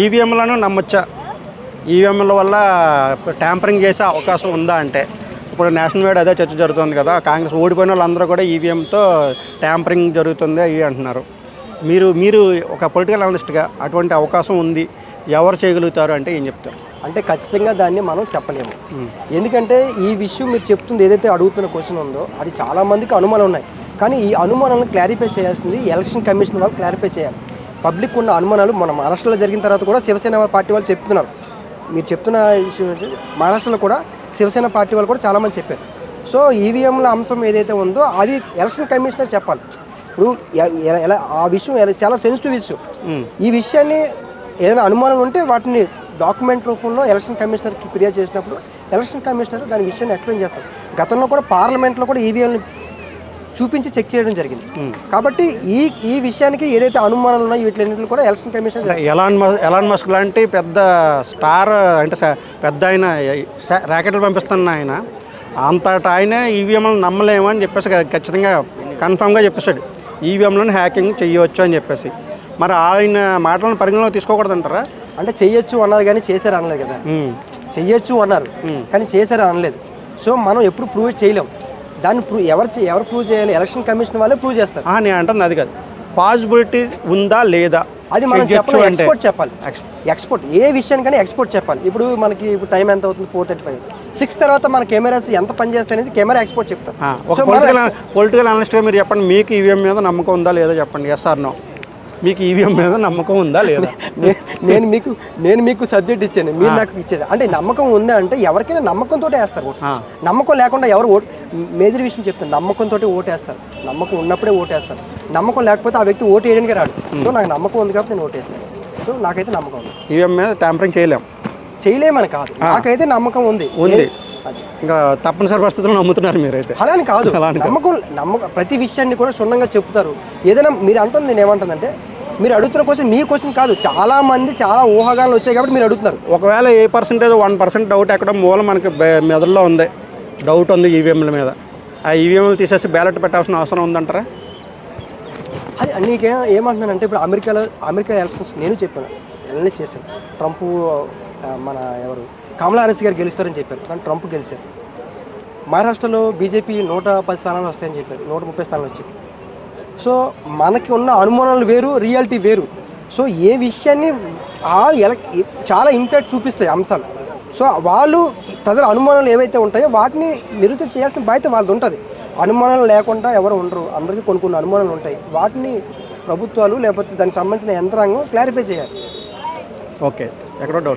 ఈవీఎంలను నమ్మొచ్చా? ఈవీఎంల వల్ల ట్యాంపరింగ్ చేసే అవకాశం ఉందా అంటే ఇప్పుడు నేషనల్ వైడ్ అదే చర్చ జరుగుతుంది కదా. కాంగ్రెస్ ఓడిపోయిన వాళ్ళందరూ కూడా ఈవీఎంతో ట్యాంపరింగ్ జరుగుతుంది అవి అంటున్నారు. మీరు ఒక పొలిటికల్ అనలిస్ట్గా అటువంటి అవకాశం ఉంది, ఎవరు చేయగలుగుతారు అంటే ఏం చెప్తారు? అంటే ఖచ్చితంగా దాన్ని మనం చెప్పలేము. ఎందుకంటే ఈ విషయం మీరు చెప్తుంది ఏదైతే అడుగుతున్న క్వశ్చన్ ఉందో అది చాలామందికి అనుమానాలు ఉన్నాయి. కానీ ఈ అనుమానాలను క్లారిఫై చేయాల్సింది ఎలక్షన్ కమిషన్ వాళ్ళు క్లారిఫై చేయాలి. పబ్లిక్ ఉన్న అనుమానాలు మన మహారాష్ట్రలో జరిగిన తర్వాత కూడా శివసేన పార్టీ వాళ్ళు చెప్తున్నారు. మీరు చెప్తున్న విషయం మహారాష్ట్రలో కూడా శివసేన పార్టీ వాళ్ళు కూడా చాలామంది చెప్పారు. సో ఈవీఎంల అంశం ఏదైతే ఉందో అది ఎలక్షన్ కమిషనర్ చెప్పాలి. ఇప్పుడు ఎలా ఆ విషయం చాలా సెన్సిటివ్ ఇష్యూ. ఈ విషయాన్ని ఏదైనా అనుమానాలు ఉంటే వాటిని డాక్యుమెంట్ రూపంలో ఎలక్షన్ కమిషనర్కి ఫిర్యాదు చేసినప్పుడు ఎలక్షన్ కమిషనర్ దాని విషయాన్ని ఎక్స్ప్లెయిన్ చేస్తారు. గతంలో కూడా పార్లమెంట్లో కూడా ఈవీఎంని చూపించి చెక్ చేయడం జరిగింది. కాబట్టి ఈ విషయానికి ఏదైతే అనుమానాలు ఉన్నాయో వీటిలన్నింటిలో కూడా ఎలక్షన్ కమిషన్ ఎలాన్ మస్క్ లాంటి పెద్ద స్టార్ అంటే పెద్ద ఆయన ర్యాకెట్లు పంపిస్తున్న ఆయన అంతటా ఆయన ఈవీఎంలను నమ్మలేము అని చెప్పేసి ఖచ్చితంగా కన్ఫామ్గా చెప్పేశాడు. ఈవీఎంలను హ్యాకింగ్ చేయవచ్చు అని చెప్పేసి. మరి ఆయన మాటలను పరిగణలో తీసుకోకూడదంటారా? అంటే చెయ్యొచ్చు అన్నారు కానీ చేశారు అనలేదు కదా. చెయ్యొచ్చు అన్నారు కానీ చేశారు అనలేదు. సో మనం ఎప్పుడు ప్రూవ్ చేయలేం. దాన్ని ఎవరు ప్రూవ్ చేయాలి? ఎలక్షన్ కమిషన్ వాళ్ళే ప్రూవ్ చేస్తారు. నేను అంటుంది అది కాదు, పాసిబిలిటీ ఉందా లేదా అది మనం చెప్పాలి. ఎక్స్పోర్ట్ చెప్పాలి. ఎక్స్పోర్ట్ ఏ విషయానికైనా ఎక్స్పోర్ట్ చెప్పాలి. ఇప్పుడు మనకి ఇప్పుడు టైం ఎంత అవుతుంది? 4:35. 6 తర్వాత మన కెమెరాస్ ఎంత పనిచేస్తాయి అనేది కెమెరా ఎక్స్పోర్ట్ చెప్తాం. పొలిటికల్ అనలిస్ట్గా మీరు చెప్పండి, మీకు ఈవీఎం మీద నమ్మకం ఉందా లేదా చెప్పండి. Yes or no. మీకు ఈవీఎం మీద నమ్మకం ఉందా లేదా? నేను మీకు సబ్జెక్ట్ ఇచ్చాను, మీరు నాకు ఇచ్చేది. అంటే నమ్మకం ఉందా అంటే ఎవరికైనా నమ్మకంతో వేస్తారు ఓటు. నమ్మకం లేకుండా ఎవరు ఓటు మేజర్ విషయం చెప్తాను. నమ్మకంతో ఓటేస్తారు. నమ్మకం ఉన్నప్పుడే ఓటేస్తారు. నమ్మకం లేకపోతే ఆ వ్యక్తి ఓటు వేయడానికి రాడు. సో నాకు నమ్మకం ఉంది కాబట్టి నేను ఓటేస్తాను. సో నాకైతే నమ్మకం ఉంది. ఈవీఎం మీద ట్యాంపరింగ్ చేయలేమని కాదు, నాకైతే నమ్మకం ఉంది. ఇంకా తప్పనిసరి పరిస్థితుల్లో నమ్ముతున్నారు మీరైతే? అలా అని కాదు, నమ్మకం ప్రతి విషయాన్ని కూడా క్షుణ్ణంగా చెప్తారు. ఏదైనా మీరు అంటుంది, నేను ఏమంటుందంటే మీరు అడుగుతున్న క్వశ్చన్ మీ క్వశ్చన్ కాదు. చాలా మంది చాలా ఊహాగానాలు వచ్చాయి కాబట్టి మీరు అడుగుతున్నారు. ఒకవేళ 1% డౌట్ ఎక్కడ మూలం మనకి మెదడులో ఉంది, డౌట్ ఉంది ఈవీఎంల మీద, ఆ ఈవీఎంలు తీసేసి బ్యాలెట్ పెట్టాల్సిన అవసరం ఉందంటారా? అది ఏమంటున్నానంటే ఇప్పుడు అమెరికా ఎలక్షన్స్ నేను చెప్పాను, అనలైజ్ చేశాను. ట్రంప్ మన కమలా హారిస్ గారు గెలుస్తారని చెప్పారు, కానీ ట్రంప్ గెలిచారు. మహారాష్ట్రలో బీజేపీ 110 స్థానాలు వస్తాయని చెప్పారు, 130 స్థానాలు వచ్చాయి. సో మనకి ఉన్న అనుమానాలు వేరు, రియాలిటీ వేరు. సో ఏ విషయాన్ని చాలా ఇంపాక్ట్ చూపిస్తాయి అంశాలు. సో వాళ్ళు ప్రజల అనుమానాలు ఏవైతే ఉంటాయో వాటిని నిరూపణ చేయాల్సిన బాధ్యత వాళ్ళది ఉంటుంది. అనుమానాలు లేకుండా ఎవరు ఉండరు. అందరికీ కొన్ని అనుమానాలు ఉంటాయి. వాటిని ప్రభుత్వాలు లేకపోతే దానికి సంబంధించిన యంత్రాంగం క్లారిఫై చేయాలి. ఓకే, ఎక్కడో డౌట్.